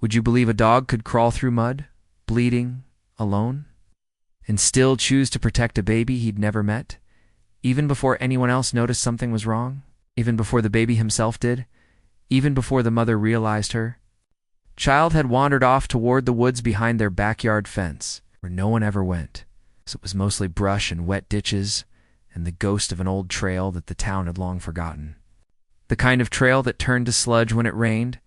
Would you believe a dog could crawl through mud, bleeding, alone, and still choose to protect a baby he'd never met, even before anyone else noticed something was wrong, even before the baby himself did, even before the mother realized her? Child had wandered off toward the woods behind their backyard fence, where no one ever went, so it was mostly brush and wet ditches and the ghost of an old trail that the town had long forgotten. The kind of trail that turned to sludge when it rained,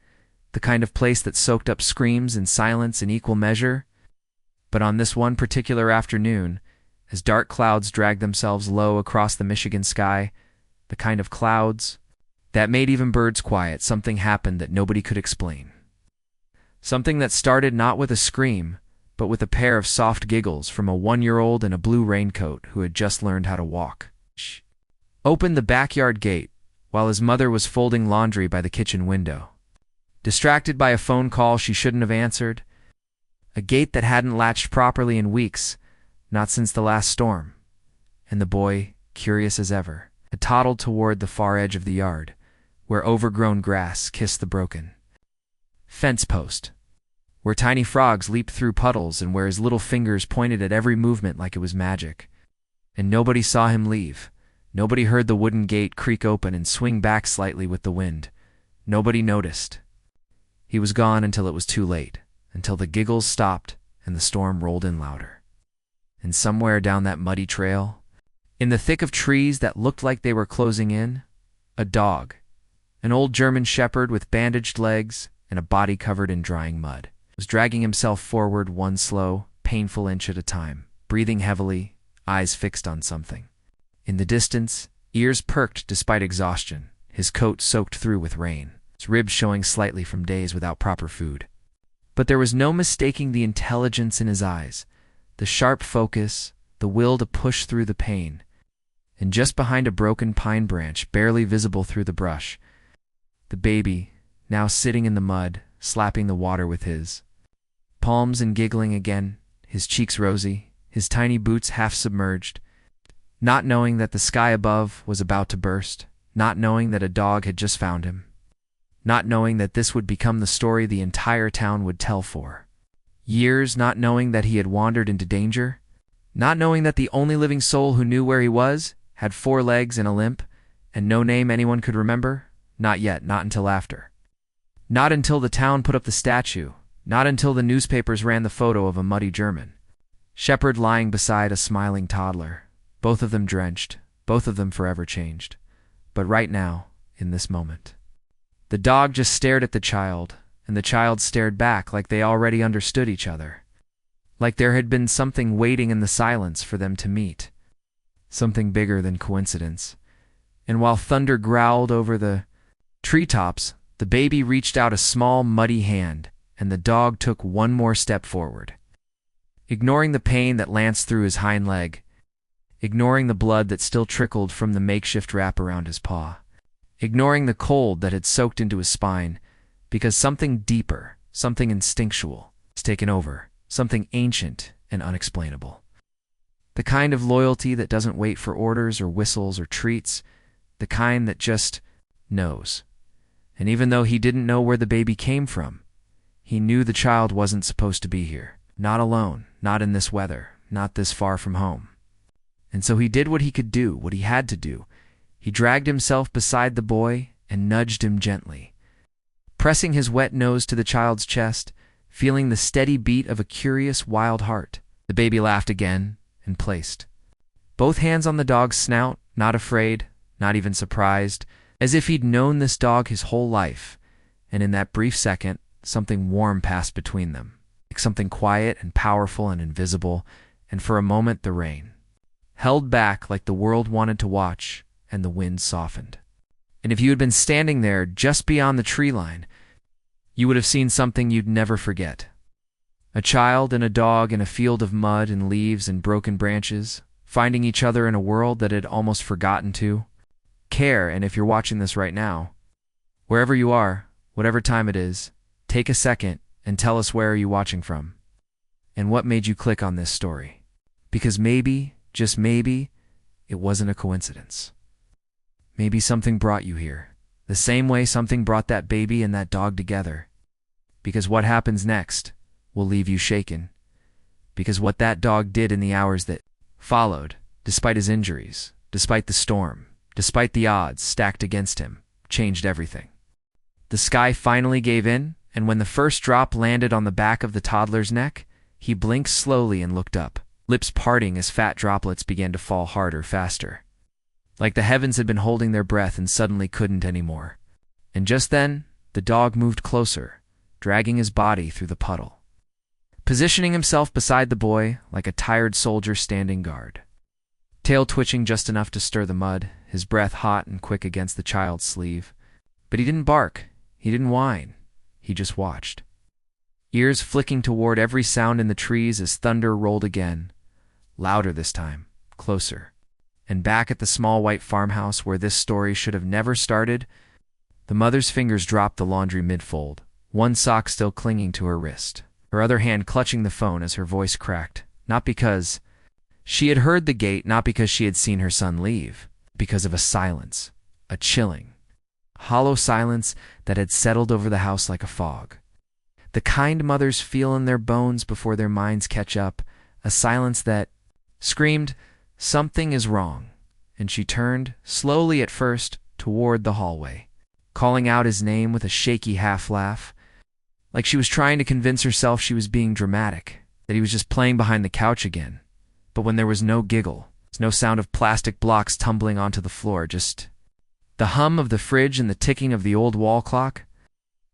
the kind of place that soaked up screams and silence in equal measure. But on this one particular afternoon, as dark clouds dragged themselves low across the Michigan sky, the kind of clouds that made even birds quiet, something happened that nobody could explain. Something that started not with a scream, but with a pair of soft giggles from a 1-year-old in a blue raincoat who had just learned how to walk. Opened the backyard gate while his mother was folding laundry by the kitchen window. Distracted by a phone call she shouldn't have answered, a gate that hadn't latched properly in weeks, not since the last storm, and the boy, curious as ever, had toddled toward the far edge of the yard, where overgrown grass kissed the broken fence post, where tiny frogs leaped through puddles and where his little fingers pointed at every movement like it was magic. And nobody saw him leave. Nobody heard the wooden gate creak open and swing back slightly with the wind. Nobody noticed. He was gone until it was too late, until the giggles stopped and the storm rolled in louder. And somewhere down that muddy trail, in the thick of trees that looked like they were closing in, a dog, an old German shepherd with bandaged legs and a body covered in drying mud, was dragging himself forward one slow, painful inch at a time, breathing heavily, eyes fixed on something. In the distance, ears perked despite exhaustion, his coat soaked through with rain, his ribs showing slightly from days without proper food. But there was no mistaking the intelligence in his eyes, the sharp focus, the will to push through the pain. And just behind a broken pine branch, barely visible through the brush, the baby, now sitting in the mud, slapping the water with his palms and giggling again, his cheeks rosy, his tiny boots half submerged, not knowing that the sky above was about to burst, not knowing that a dog had just found him, not knowing that this would become the story the entire town would tell for years, not knowing that he had wandered into danger, not knowing that the only living soul who knew where he was had 4 legs and a limp, and no name anyone could remember. Not yet, not until after. Not until the town put up the statue, not until the newspapers ran the photo of a muddy German shepherd lying beside a smiling toddler, both of them drenched, both of them forever changed. But right now, in this moment, the dog just stared at the child, and the child stared back like they already understood each other, like there had been something waiting in the silence for them to meet, something bigger than coincidence. And while thunder growled over the treetops, the baby reached out a small, muddy hand, and the dog took one more step forward, ignoring the pain that lanced through his hind leg, ignoring the blood that still trickled from the makeshift wrap around his paw, ignoring the cold that had soaked into his spine, because something deeper, something instinctual, was taken over, something ancient and unexplainable. The kind of loyalty that doesn't wait for orders or whistles or treats, the kind that just knows. And even though he didn't know where the baby came from, he knew the child wasn't supposed to be here, not alone, not in this weather, not this far from home. And so he did what he could do, what he had to do. He dragged himself beside the boy and nudged him gently, pressing his wet nose to the child's chest, feeling the steady beat of a curious, wild heart. The baby laughed again and placed both hands on the dog's snout, not afraid, not even surprised, as if he'd known this dog his whole life. And in that brief second, something warm passed between them, like something quiet and powerful and invisible, and for a moment the rain held back like the world wanted to watch, and the wind softened. And if you had been standing there just beyond the tree line, you would have seen something you'd never forget. A child and a dog in a field of mud and leaves and broken branches, finding each other in a world that had almost forgotten to care. And if you're watching this right now, wherever you are, whatever time it is, take a second and tell us, where are you watching from? And what made you click on this story? Because maybe, just maybe, it wasn't a coincidence. Maybe something brought you here, the same way something brought that baby and that dog together. because what happens next will leave you shaken. Because what that dog did in the hours that followed, despite his injuries, despite the storm, despite the odds stacked against him, changed everything. The sky finally gave in, and when the first drop landed on the back of the toddler's neck, he blinked slowly and looked up, lips parting as fat droplets began to fall harder, faster. Like the heavens had been holding their breath and suddenly couldn't anymore. And just then, the dog moved closer, dragging his body through the puddle, positioning himself beside the boy like a tired soldier standing guard. Tail twitching just enough to stir the mud, his breath hot and quick against the child's sleeve. But he didn't bark, he didn't whine, he just watched. Ears flicking toward every sound in the trees as thunder rolled again, louder this time, closer. And back at the small white farmhouse where this story should have never started, the mother's fingers dropped the laundry mid-fold, one sock still clinging to her wrist, her other hand clutching the phone as her voice cracked, not because she had heard the gate, not because she had seen her son leave, because of a silence, a chilling, hollow silence that had settled over the house like a fog. The kind mothers feel in their bones before their minds catch up, a silence that screamed, "Something is wrong," and she turned, slowly at first, toward the hallway, calling out his name with a shaky half-laugh, like she was trying to convince herself she was being dramatic, that he was just playing behind the couch again. But when there was no giggle, no sound of plastic blocks tumbling onto the floor, just the hum of the fridge and the ticking of the old wall clock,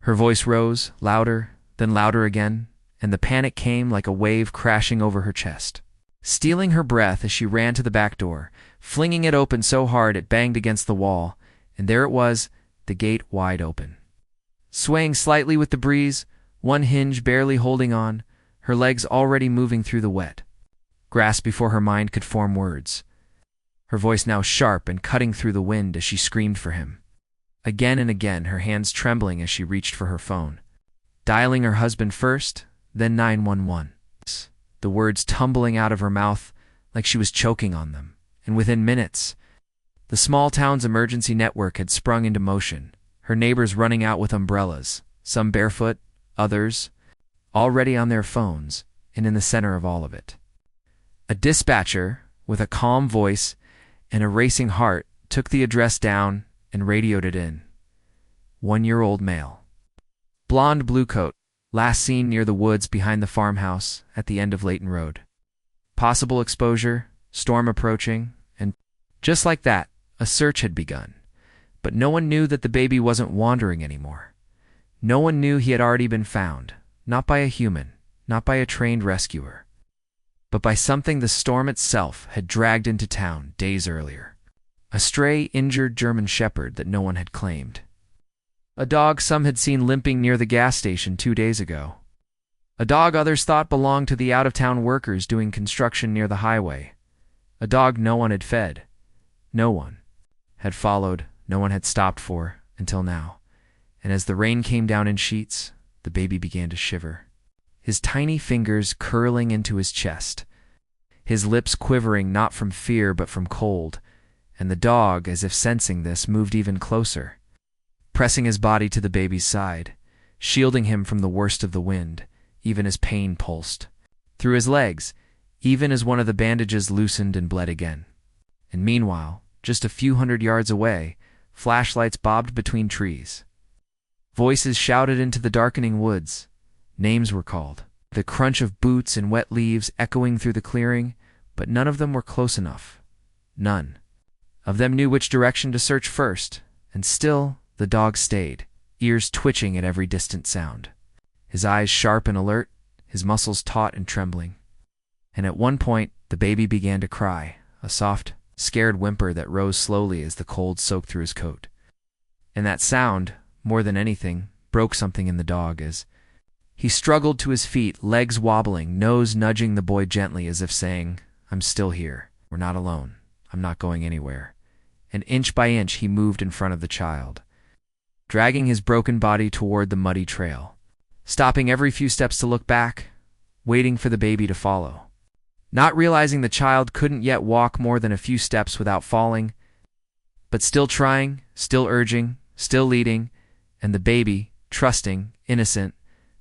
her voice rose, louder, then louder again, and the panic came like a wave crashing over her chest, stealing her breath as she ran to the back door, flinging it open so hard it banged against the wall, and there it was, the gate wide open. Swaying slightly with the breeze, one hinge barely holding on, her legs already moving through the wet grass before her mind could form words, her voice now sharp and cutting through the wind as she screamed for him. Again and again, her hands trembling as she reached for her phone, dialing her husband first, then 911. The words tumbling out of her mouth like she was choking on them, and within minutes, the small town's emergency network had sprung into motion, her neighbors running out with umbrellas, some barefoot, others already on their phones, and in the center of all of it, a dispatcher with a calm voice and a racing heart took the address down and radioed it in. 1-year-old male. Blonde blue coat, last seen near the woods behind the farmhouse at the end of Layton Road. Possible exposure, storm approaching, and just like that, a search had begun. But no one knew that the baby wasn't wandering anymore. No one knew he had already been found, not by a human, not by a trained rescuer, but by something the storm itself had dragged into town days earlier. A stray, injured German shepherd that no one had claimed. A dog some had seen limping near the gas station 2 days ago. A dog others thought belonged to the out-of-town workers doing construction near the highway. A dog no one had fed. No one had followed, no one had stopped for, until now. And as the rain came down in sheets, the baby began to shiver, his tiny fingers curling into his chest, his lips quivering not from fear but from cold, and the dog, as if sensing this, moved even closer, pressing his body to the baby's side, shielding him from the worst of the wind, even as pain pulsed through his legs, even as one of the bandages loosened and bled again. And meanwhile, just a few hundred yards away, flashlights bobbed between trees. Voices shouted into the darkening woods. Names were called, the crunch of boots and wet leaves echoing through the clearing, but none of them were close enough. None of them knew which direction to search first, and still the dog stayed, ears twitching at every distant sound, his eyes sharp and alert, his muscles taut and trembling. And at one point, the baby began to cry, a soft, scared whimper that rose slowly as the cold soaked through his coat. And that sound, more than anything, broke something in the dog as he struggled to his feet, legs wobbling, nose nudging the boy gently as if saying, "I'm still here. We're not alone. I'm not going anywhere." And inch by inch he moved in front of the child, dragging his broken body toward the muddy trail, stopping every few steps to look back, waiting for the baby to follow. Not realizing the child couldn't yet walk more than a few steps without falling, but still trying, still urging, still leading, and the baby, trusting, innocent,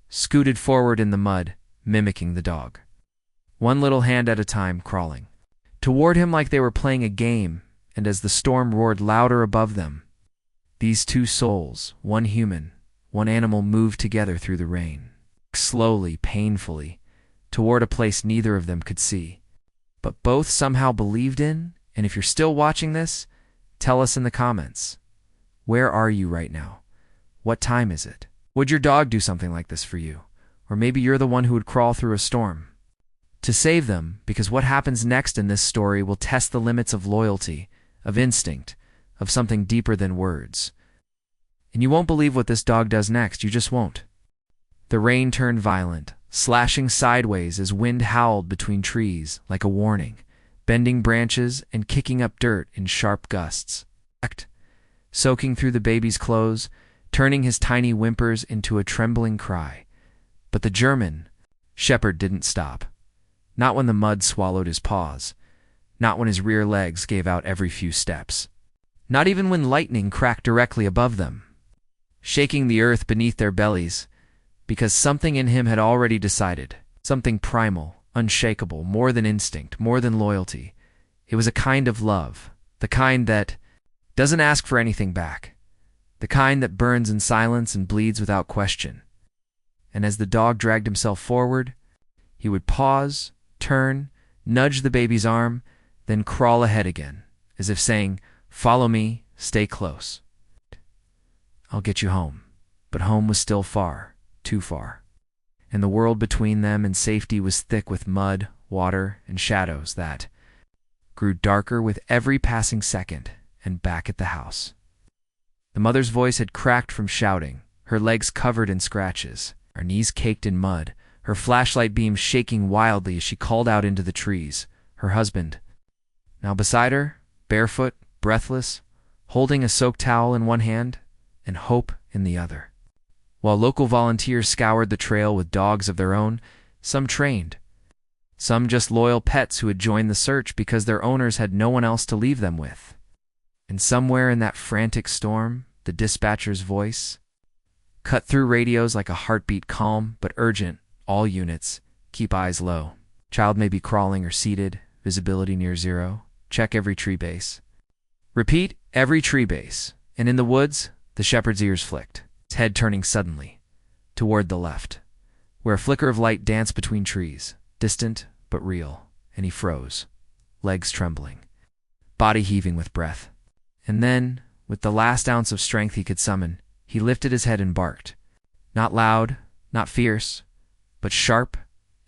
scooted forward in the mud, mimicking the dog. One little hand at a time, crawling toward him like they were playing a game, and as the storm roared louder above them, these two souls, one human, one animal, moved together through the rain, slowly, painfully, toward a place neither of them could see, but both somehow believed in. And if you're still watching this, tell us in the comments. Where are you right now? What time is it? Would your dog do something like this for you? Or maybe you're the one who would crawl through a storm to save them, because what happens next in this story will test the limits of loyalty, of instinct, of something deeper than words. And you won't believe what this dog does next, you just won't. The rain turned violent, slashing sideways as wind howled between trees like a warning, bending branches and kicking up dirt in sharp gusts, soaking through the baby's clothes, turning his tiny whimpers into a trembling cry. But the German shepherd didn't stop. Not when the mud swallowed his paws. Not when his rear legs gave out every few steps. Not even when lightning cracked directly above them, shaking the earth beneath their bellies, because something in him had already decided, something primal, unshakable, more than instinct, more than loyalty. It was a kind of love, the kind that doesn't ask for anything back, the kind that burns in silence and bleeds without question. And as the dog dragged himself forward, he would pause, turn, nudge the baby's arm, then crawl ahead again, as if saying, "Follow me, stay close. I'll get you home." But home was still far, too far. And the world between them and safety was thick with mud, water, and shadows that grew darker with every passing second. And back at the house, the mother's voice had cracked from shouting, her legs covered in scratches, her knees caked in mud, her flashlight beam shaking wildly as she called out into the trees. Her husband, now beside her, barefoot, breathless, holding a soaked towel in one hand and hope in the other. While local volunteers scoured the trail with dogs of their own, some trained, some just loyal pets who had joined the search because their owners had no one else to leave them with. And somewhere in that frantic storm, the dispatcher's voice cut through radios like a heartbeat, calm but urgent. All units, keep eyes low. Child may be crawling or seated, visibility near zero. Check every tree base. Repeat, every tree base. And in the woods, the shepherd's ears flicked, his head turning suddenly toward the left, where a flicker of light danced between trees, distant but real, and he froze, legs trembling, body heaving with breath. And then, with the last ounce of strength he could summon, he lifted his head and barked. Not loud, not fierce, but sharp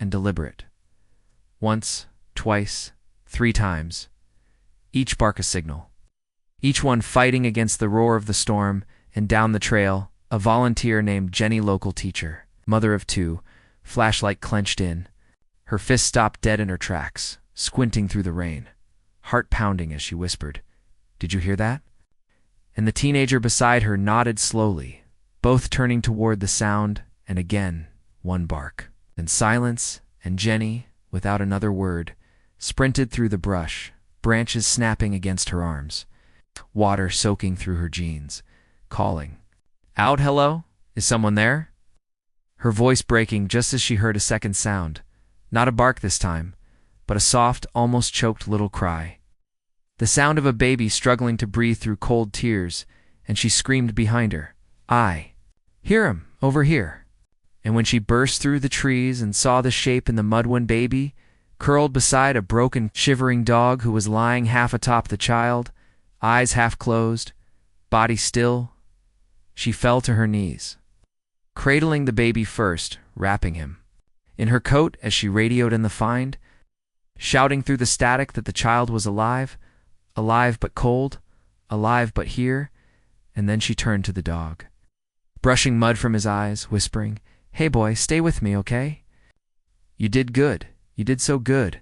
and deliberate. Once, twice, 3 times. Each bark a signal. Each one fighting against the roar of the storm, and down the trail, a volunteer named Jenny, local teacher, mother of 2, flashlight clenched in. Her fist stopped dead in her tracks, squinting through the rain, heart pounding as she whispered, "Did you hear that?" And the teenager beside her nodded slowly, both turning toward the sound, and again, one bark. Then silence, and Jenny, without another word, sprinted through the brush, branches snapping against her arms, water soaking through her jeans, calling, "Out, hello? Is someone there?" Her voice breaking just as she heard a second sound, not a bark this time, but a soft, almost choked little cry. The sound of a baby struggling to breathe through cold tears, and she screamed behind her, "I hear him, over here." And when she burst through the trees and saw the shape in the mud-one baby, curled beside a broken, shivering dog who was lying half atop the child, eyes half closed, body still, she fell to her knees, cradling the baby first, wrapping him in her coat as she radioed in the find, shouting through the static that the child was alive, alive but cold, alive but here. And then she turned to the dog, brushing mud from his eyes, whispering, "Hey boy, stay with me, okay? You did good. You did so good."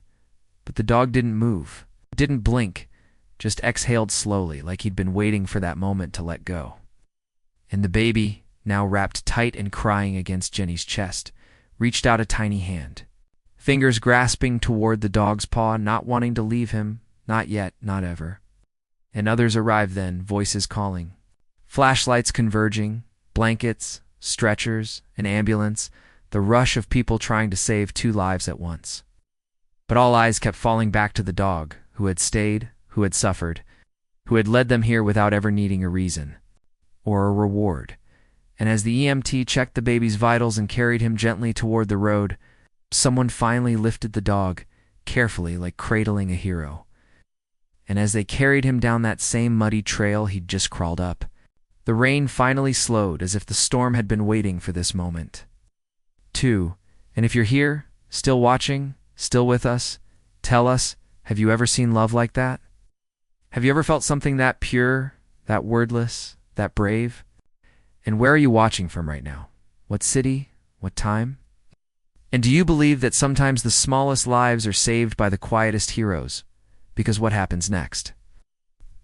But the dog didn't move, didn't blink, just exhaled slowly like he'd been waiting for that moment to let go. And the baby, now wrapped tight and crying against Jenny's chest, reached out a tiny hand, fingers grasping toward the dog's paw, not wanting to leave him, not yet, not ever. And others arrived then, voices calling, flashlights converging, blankets, stretchers, an ambulance, the rush of people trying to save two lives at once. But all eyes kept falling back to the dog, who had stayed, who had suffered, who had led them here without ever needing a reason or a reward. And as the EMT checked the baby's vitals and carried him gently toward the road, someone finally lifted the dog, carefully, like cradling a hero. And as they carried him down that same muddy trail he'd just crawled up, the rain finally slowed, as if the storm had been waiting for this moment. 2. And if you're here, still watching, still with us, tell us, have you ever seen love like that? Have you ever felt something that pure, that wordless, that brave? And where are you watching from right now? What city? What time? And do you believe that sometimes the smallest lives are saved by the quietest heroes? Because what happens next?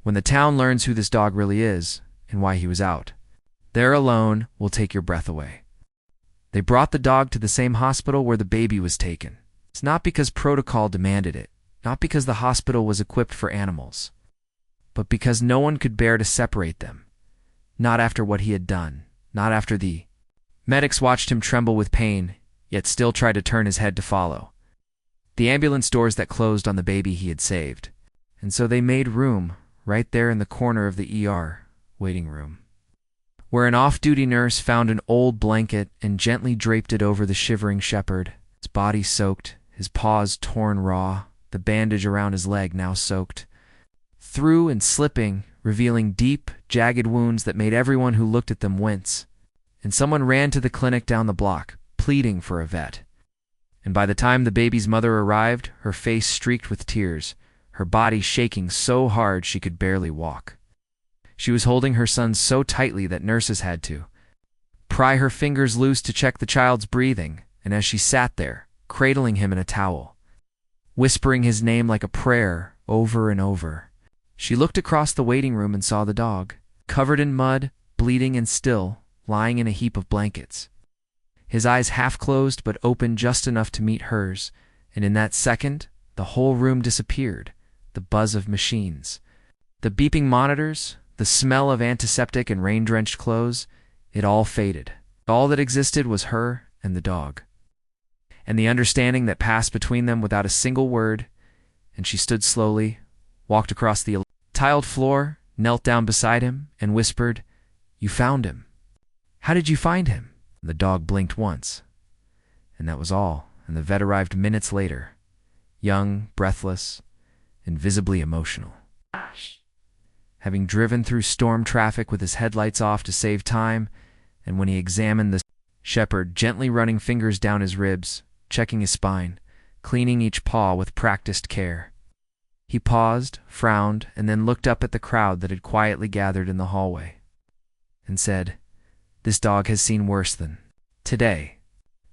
When the town learns who this dog really is and why he was out, there alone will take your breath away. They brought the dog to the same hospital where the baby was taken. It's not because protocol demanded it, not because the hospital was equipped for animals, but because no one could bear to separate them. Not after what he had done, not after the medics watched him tremble with pain, yet still tried to turn his head to follow the ambulance doors that closed on the baby he had saved. And so they made room right there in the corner of the ER waiting room, where an off-duty nurse found an old blanket and gently draped it over the shivering shepherd, his body soaked, his paws torn raw, the bandage around his leg now soaked through and slipping, revealing deep, jagged wounds that made everyone who looked at them wince. And someone ran to the clinic down the block, pleading for a vet. And by the time the baby's mother arrived, her face streaked with tears, her body shaking so hard she could barely walk. She was holding her son so tightly that nurses had to pry her fingers loose to check the child's breathing, and as she sat there, cradling him in a towel, whispering his name like a prayer over and over, she looked across the waiting room and saw the dog, covered in mud, bleeding and still, lying in a heap of blankets. His eyes half closed but open just enough to meet hers, and in that second, the whole room disappeared, the buzz of machines, the beeping monitors, the smell of antiseptic and rain-drenched clothes, it all faded. All that existed was her and the dog, and the understanding that passed between them without a single word. And she stood slowly, walked across the tiled floor, knelt down beside him, and whispered, "You found him. How did you find him?" The dog blinked once, and that was all, and the vet arrived minutes later, young, breathless, and visibly emotional. Having driven through storm traffic with his headlights off to save time, and when he examined the shepherd, gently running fingers down his ribs, checking his spine, cleaning each paw with practiced care, he paused, frowned, and then looked up at the crowd that had quietly gathered in the hallway, and said, "This dog has seen worse than today.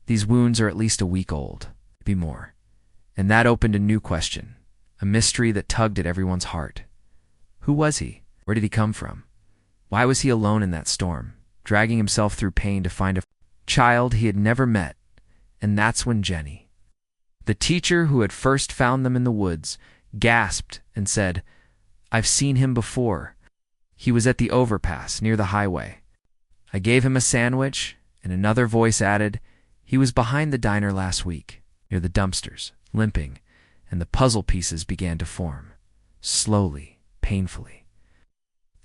These wounds are at least a week old, maybe more." And that opened a new question, a mystery that tugged at everyone's heart. Who was he? Where did he come from? Why was he alone in that storm, dragging himself through pain to find a child he had never met? And that's when Jenny, the teacher who had first found them in the woods, gasped and said, "I've seen him before. He was at the overpass near the highway. I gave him a sandwich," and another voice added, "He was behind the diner last week, near the dumpsters, limping," and the puzzle pieces began to form, slowly, painfully.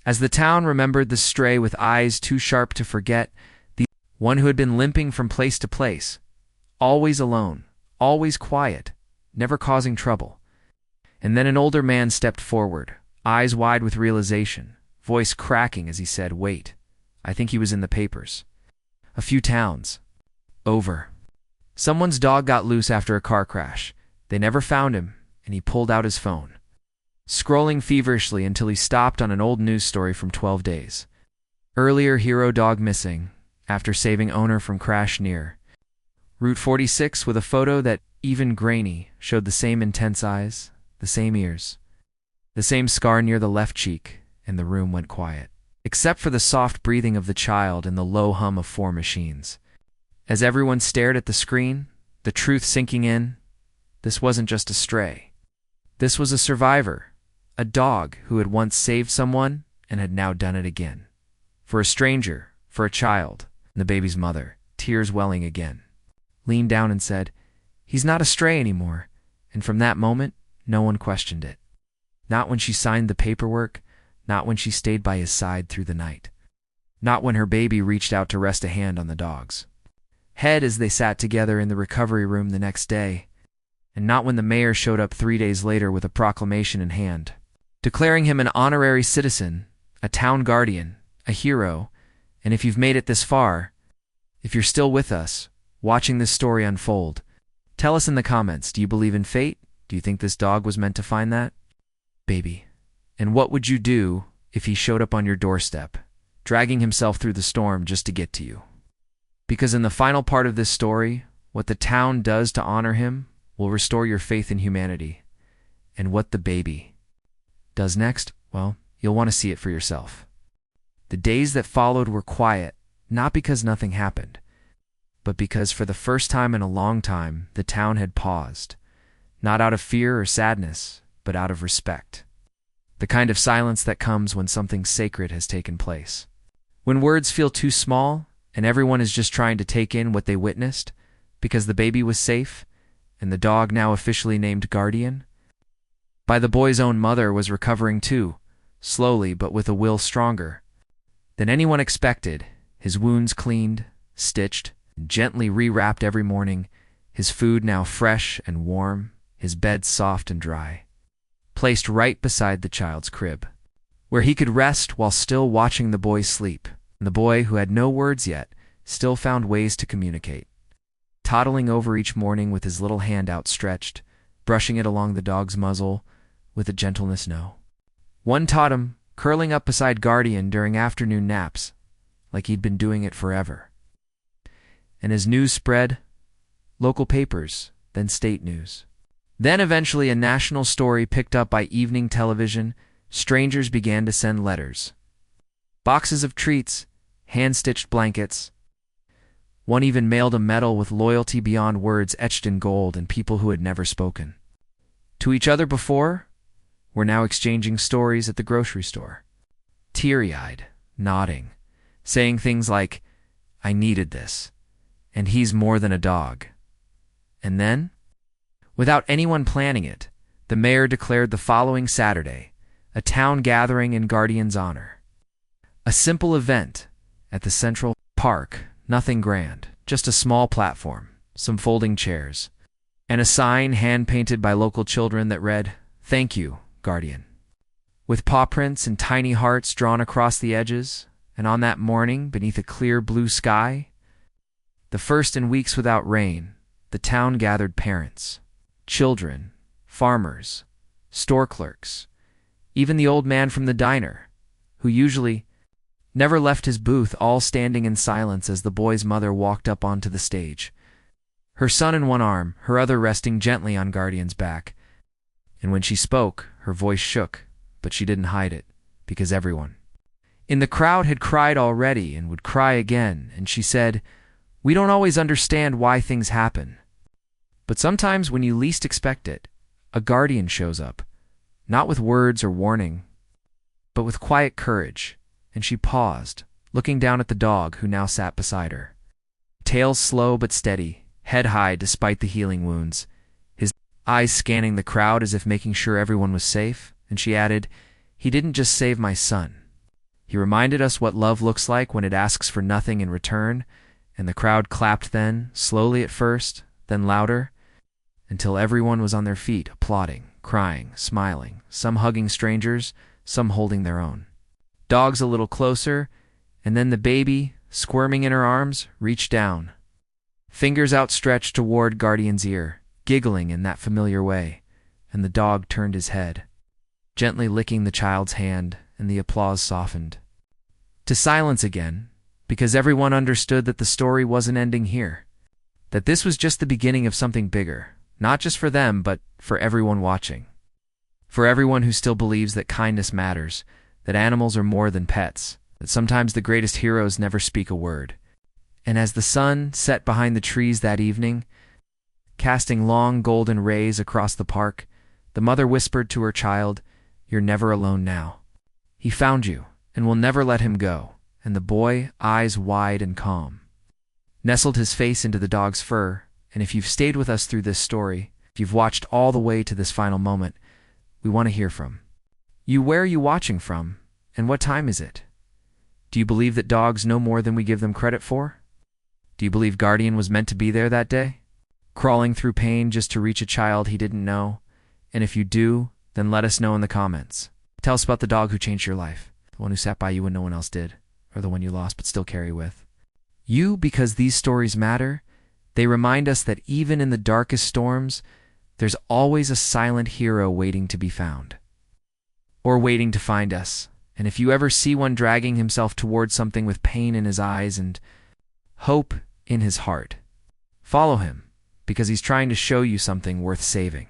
As the town remembered the stray with eyes too sharp to forget, the one who had been limping from place to place, always alone, always quiet, never causing trouble. And then an older man stepped forward, eyes wide with realization, voice cracking as he said, "Wait, I think he was in the papers. A few towns over. Someone's dog got loose after a car crash. They never found him," and he pulled out his phone, scrolling feverishly until he stopped on an old news story from 12 days. Earlier, hero dog missing after saving owner from crash near Route 46, with a photo that, even grainy, showed the same intense eyes, the same ears, the same scar near the left cheek, and the room went quiet, except for the soft breathing of the child and the low hum of 4 machines. As everyone stared at the screen, the truth sinking in, this wasn't just a stray. This was a survivor, a dog who had once saved someone and had now done it again. For a stranger, for a child, and the baby's mother, tears welling again. leaned down and said, "He's not a stray anymore." And from that moment, no one questioned it. Not when she signed the paperwork, not when she stayed by his side through the night. Not when her baby reached out to rest a hand on the dog's head as they sat together in the recovery room the next day, and not when the mayor showed up 3 days later with a proclamation in hand, declaring him an honorary citizen, a town guardian, a hero. And if you've made it this far, if you're still with us, watching this story unfold, tell us in the comments, do you believe in fate? Do you think this dog was meant to find that baby? And what would you do if he showed up on your doorstep, dragging himself through the storm just to get to you? Because in the final part of this story, what the town does to honor him will restore your faith in humanity. And what the baby does next, well, you'll want to see it for yourself. The days that followed were quiet, not because nothing happened, but because for the first time in a long time, the town had paused, not out of fear or sadness, but out of respect. The kind of silence that comes when something sacred has taken place. When words feel too small, and everyone is just trying to take in what they witnessed, because the baby was safe, and the dog, now officially named Guardian, by the boy's own mother, was recovering too, slowly but with a will stronger than anyone expected, his wounds cleaned, stitched, gently rewrapped every morning, his food now fresh and warm, his bed soft and dry, placed right beside the child's crib, where he could rest while still watching the boy sleep. And the boy, who had no words yet, still found ways to communicate, toddling over each morning with his little hand outstretched, brushing it along the dog's muzzle with a gentleness no. One taught him, curling up beside Guardian during afternoon naps, like he'd been doing it forever. And as news spread, local papers, then state news, then eventually a national story picked up by evening television, strangers began to send letters, boxes of treats, hand-stitched blankets. One even mailed a medal with loyalty beyond words etched in gold, and people who had never spoken to each other before were now exchanging stories at the grocery store, teary-eyed, nodding, saying things like, "I needed this," and "he's more than a dog." And then, without anyone planning it, the mayor declared the following Saturday a town gathering in Guardian's honor. A simple event at the Central Park, nothing grand, just a small platform, some folding chairs, and a sign hand-painted by local children that read, "Thank you, Guardian," with paw prints and tiny hearts drawn across the edges. And on that morning, beneath a clear blue sky, the first in weeks without rain, the town gathered parents, children, farmers, store clerks, even the old man from the diner, who usually never left his booth, all standing in silence as the boy's mother walked up onto the stage, her son in one arm, her other resting gently on Guardian's back. And when she spoke, her voice shook, but she didn't hide it, because everyone in the crowd had cried already and would cry again. And she said, "We don't always understand why things happen, but sometimes when you least expect it, a guardian shows up, not with words or warning, but with quiet courage." And she paused, looking down at the dog who now sat beside her. Tail slow but steady, head high despite the healing wounds, his eyes scanning the crowd as if making sure everyone was safe. And she added, "He didn't just save my son. He reminded us what love looks like when it asks for nothing in return." And the crowd clapped then, slowly at first, then louder, until everyone was on their feet, applauding, crying, smiling, some hugging strangers, some holding their own dogs a little closer. And then the baby, squirming in her arms, reached down, fingers outstretched toward Guardian's ear, giggling in that familiar way. And the dog turned his head, gently licking the child's hand, and the applause softened to silence again, because everyone understood that the story wasn't ending here, that this was just the beginning of something bigger, not just for them, but for everyone watching, for everyone who still believes that kindness matters, that animals are more than pets, that sometimes the greatest heroes never speak a word. And as the sun set behind the trees that evening, casting long golden rays across the park, the mother whispered to her child, "You're never alone now. He found you, and we'll never let him go." And the boy, eyes wide and calm, nestled his face into the dog's fur, And if you've stayed with us through this story, if you've watched all the way to this final moment, we want to hear from you. Where are you watching from, and what time is it? Do you believe that dogs know more than we give them credit for? Do you believe Guardian was meant to be there that day, crawling through pain just to reach a child he didn't know? And if you do, then let us know in the comments. Tell us about the dog who changed your life, the one who sat by you when no one else did, or the one you lost but still carry with you. Because these stories matter, they remind us that even in the darkest storms, there's always a silent hero waiting to be found, or waiting to find us. And if you ever see one dragging himself towards something with pain in his eyes and hope in his heart, follow him, because he's trying to show you something worth saving.